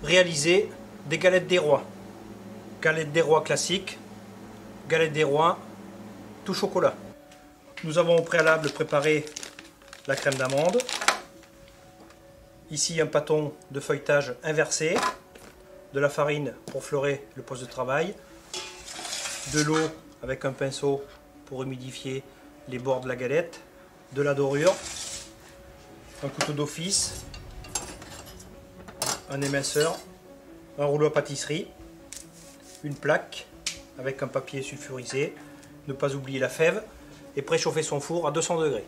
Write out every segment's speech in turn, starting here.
réaliser des galettes des rois. Galettes des rois classiques, galettes des rois tout chocolat. Nous avons au préalable préparé la crème d'amande. Ici un pâton de feuilletage inversé, de la farine pour fleurer le poste de travail, de l'eau avec un pinceau pour humidifier les bords de la galette, de la dorure, un couteau d'office, un éminceur, un rouleau à pâtisserie, une plaque avec un papier sulfurisé, ne pas oublier la fève et préchauffer son four à 200 degrés.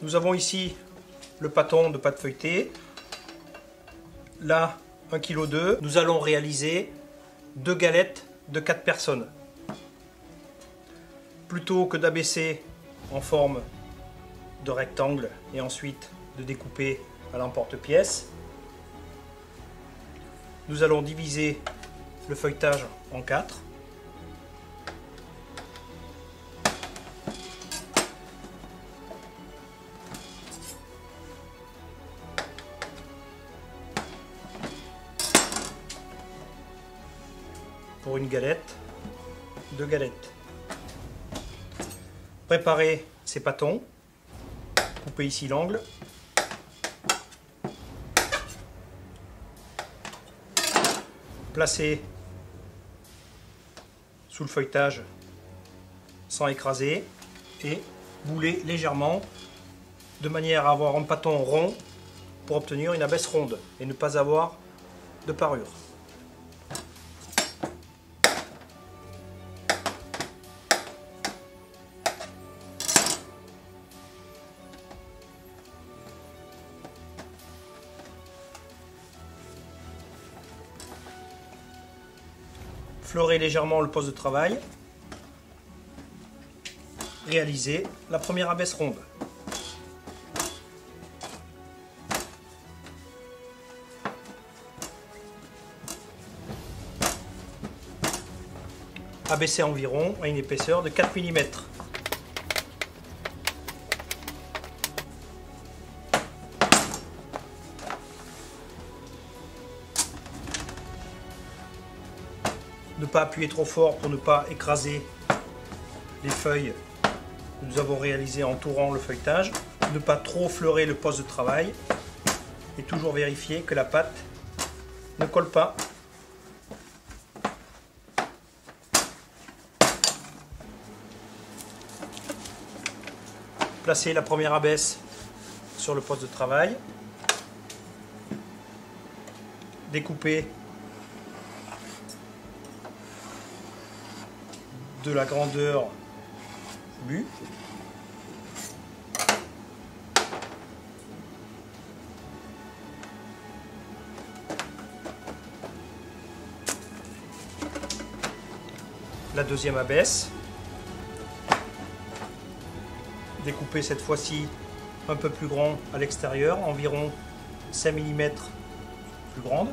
Nous avons ici le pâton de pâte feuilletée, là 1,2 kg. Nous allons réaliser 2 galettes de 4 personnes. Plutôt que d'abaisser en forme de rectangle et ensuite de découper à l'emporte-pièce, nous allons diviser le feuilletage en 4. Pour une galette, 2 galettes. Préparez ces pâtons, coupez ici l'angle. Placez sous le feuilletage sans écraser et moulez légèrement de manière à avoir un pâton rond pour obtenir une abaisse ronde et ne pas avoir de parure. Fleurez légèrement le poste de travail. Réalisez la première abaisse ronde. Abaissez environ à une épaisseur de 4 mm. Ne pas appuyer trop fort pour ne pas écraser les feuilles que nous avons réalisées en entourant le feuilletage. Ne pas trop fleurer le poste de travail et toujours vérifier que la pâte ne colle pas. Placez la première abaisse sur le poste de travail. Découpez de la grandeur voulue. La deuxième abaisse. Découpez cette fois-ci un peu plus grand à l'extérieur, environ 5 mm plus grande.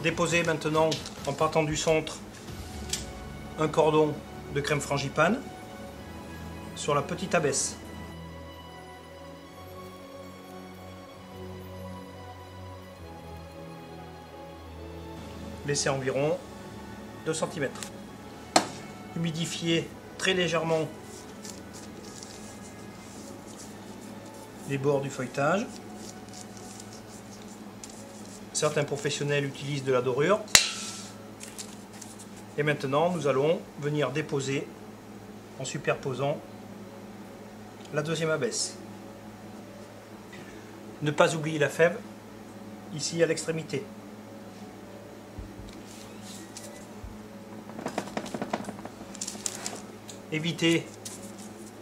Déposez maintenant, en partant du centre, un cordon de crème frangipane sur la petite abaisse. Laissez environ 2 cm. Humidifiez très légèrement les bords du feuilletage. Certains professionnels utilisent de la dorure. Et maintenant, nous allons venir déposer en superposant la deuxième abaisse. Ne pas oublier la fève ici à l'extrémité. Évitez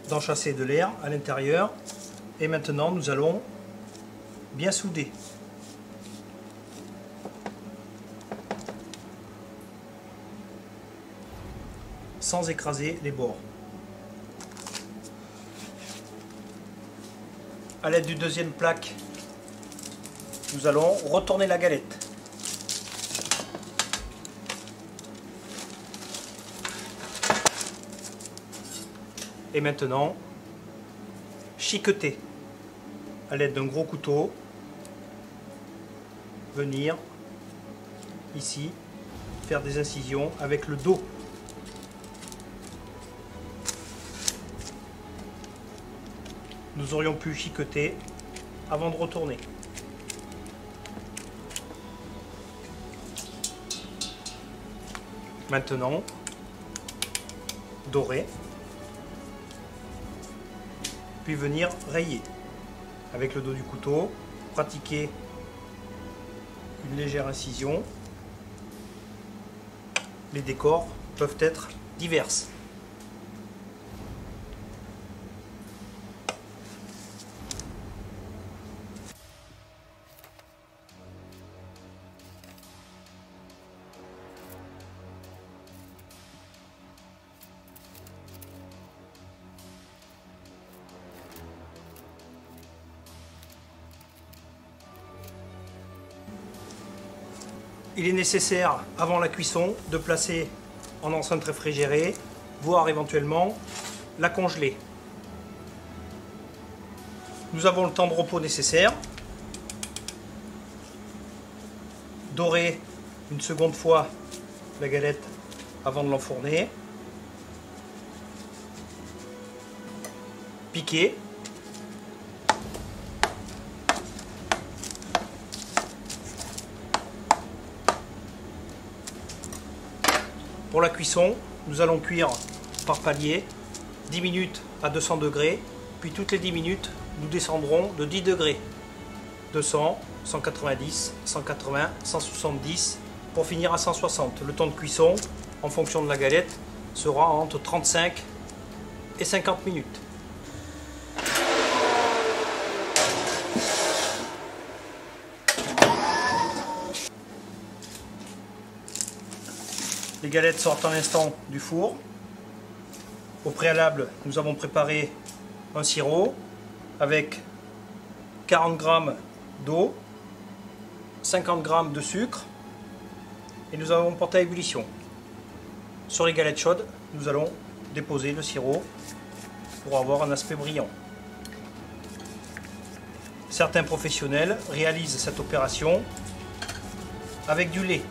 d'enchasser de l'air à l'intérieur. Et maintenant, nous allons bien souder. Sans écraser les bords. À l'aide du deuxième plaque, nous allons retourner la galette. Et maintenant, chiqueter à l'aide d'un gros couteau, venir ici, faire des incisions avec le dos. Nous aurions pu chiqueter avant de retourner. Maintenant, dorer, puis venir rayer avec le dos du couteau, pratiquer une légère incision. Les décors peuvent être divers. Il est nécessaire, avant la cuisson, de placer en enceinte réfrigérée, voire éventuellement la congeler. Nous avons le temps de repos nécessaire. Dorer une seconde fois la galette avant de l'enfourner. Piquer. Pour la cuisson, nous allons cuire par palier 10 minutes à 200 degrés, puis toutes les 10 minutes, nous descendrons de 10 degrés. 200, 190, 180, 170, pour finir à 160. Le temps de cuisson, en fonction de la galette, sera entre 35 et 50 minutes. Les galettes sortent à l'instant du four. Au préalable, nous avons préparé un sirop avec 40 g d'eau, 50 g de sucre et nous avons porté à ébullition. Sur les galettes chaudes, nous allons déposer le sirop pour avoir un aspect brillant. Certains professionnels réalisent cette opération avec du lait.